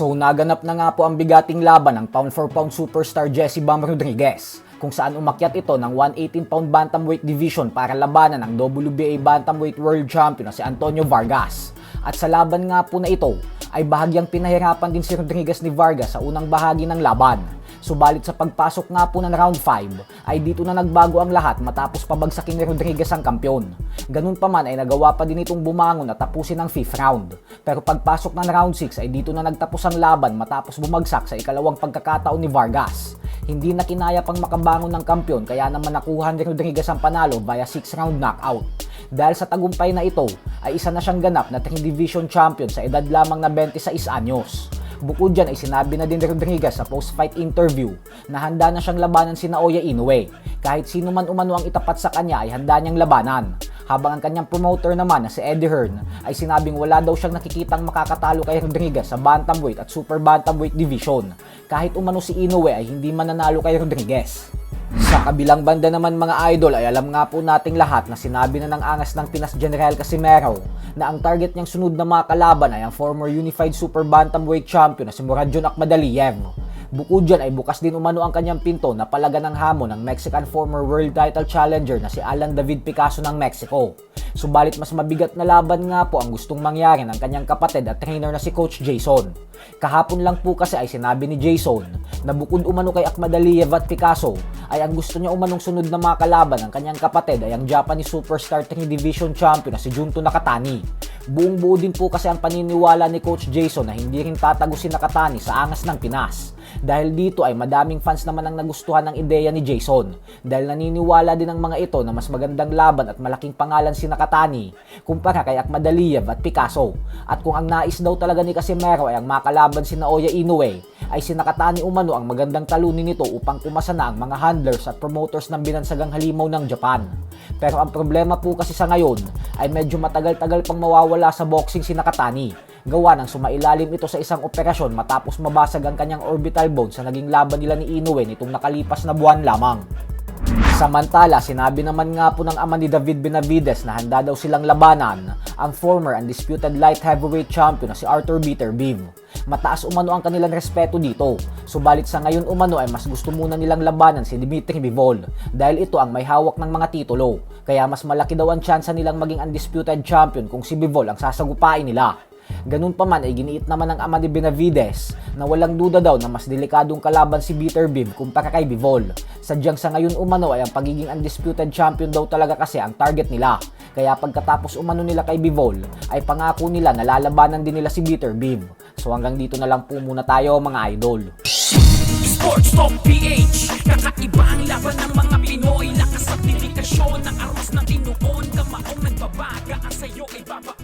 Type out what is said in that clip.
So naganap na nga po ang bigating laban ng pound for pound superstar Jessie Bam Rodriguez, kung saan umakyat ito ng 118-pound bantamweight division para labanan ng WBA bantamweight world champion na si Antonio Vargas. At sa laban nga po na ito ay bahagyang pinahirapan din si Rodriguez ni Vargas sa unang bahagi ng laban. Subalit sa pagpasok nga po ng round 5 ay dito na nagbago ang lahat matapos pabagsakin ni Rodriguez ang kampyon. Ganun pa man ay nagawa pa din itong bumangon at tapusin ang 5th round. Pero pagpasok ng round 6 ay dito na nagtapos ang laban matapos bumagsak sa ikalawang pagkakataon ni Vargas. Hindi na kinaya pang makabangon ng kampyon kaya naman nakuha ni Rodriguez ang panalo via 6th round knockout. Dahil sa tagumpay na ito ay isa na siyang ganap na 3 division champion sa edad lamang na 26 anyos. Bukod dyan ay sinabi na din ni Rodriguez sa post-fight interview na handa na siyang labanan si Naoya Inoue. Kahit sino man umano ang itapat sa kanya ay handa niyang labanan. Habang ang kanyang promoter naman na si Eddie Hearn ay sinabing wala daw siyang nakikitang makakatalo kay Rodriguez sa bantamweight at super bantamweight division. Kahit umano si Inoue ay hindi mananalo kay Rodriguez. Sa kabilang banda naman mga idol ay alam nga po nating lahat na sinabi na ng angas ng Pinas General Casimero na ang target niyang sunod na mga kalaban ay ang former Unified Super Bantamweight Champion na si Muradjon Akhmadaliev. Bukod dyan ay bukas din umano ang kanyang pinto na palagan ng hamon ng Mexican former world title challenger na si Alan David Picasso ng Mexico. Subalit mas mabigat na laban nga po ang gustong mangyari ng kanyang kapatid at trainer na si Coach Jason. Kahapon lang po kasi ay sinabi ni Jason na bukod umano kay Akhmadaliev at Picasso ay ang gusto niya umanong sunod na mga kalaban ng kanyang kapatid ay ang Japanese Superstar 3 Division Champion na si Junto Nakatani. Buong buo din po kasi ang paniniwala ni Coach Jason na hindi rin tatago si Nakatani sa angas ng Pinas. Dahil dito ay madaming fans naman ang nagustuhan ng ideya ni Jason dahil naniniwala din ang mga ito na mas magandang laban at malaking pangalan si Nakatani kumpara kay Akhmadaliev at Picasso. At kung ang nais daw talaga ni Casimero ay ang makalaban si Naoya Inoue ay si Nakatani umano ang magandang talunin nito upang pumasa na ang mga handlers at promoters ng binansagang halimaw ng Japan. Pero ang problema po kasi sa ngayon ay medyo matagal-tagal pang mawawala sa boxing si Nakatani. Gawa ng sumailalim ito sa isang operasyon matapos mabasag ang kanyang orbital bone sa naging laban nila ni Inoue nitong nakalipas na buwan lamang. Samantala, sinabi naman nga po ng ama ni David Benavides na handa daw silang labanan ang former undisputed light heavyweight champion na si Arthur Beterbiev. Mataas umano ang kanilang respeto dito. Subalit sa ngayon umano ay mas gusto muna nilang labanan si Dmitry Bivol dahil ito ang may hawak ng mga titulo. Kaya mas malaki daw ang tsansa nilang maging undisputed champion kung si Bivol ang sasagupain nila. Ganun pa man ay giniit naman ng ama ni Benavides na walang duda daw na mas delikadong kalaban si Beterbiev kumpara kay Bivol. Sadyang sa ngayon umano ay ang pagiging undisputed champion daw talaga kasi ang target nila. Kaya pagkatapos umano nila kay Bivol ay pangako nila na lalabanan din nila si Beterbiev. So hanggang dito na lang po muna tayo mga idol. Sports Talk PH, kakaiba ang laban ng mga Pinoy. Lakas at dedikasyon ng aros ng tinuon. Kamaong nagbabaga ang sayo ay baba.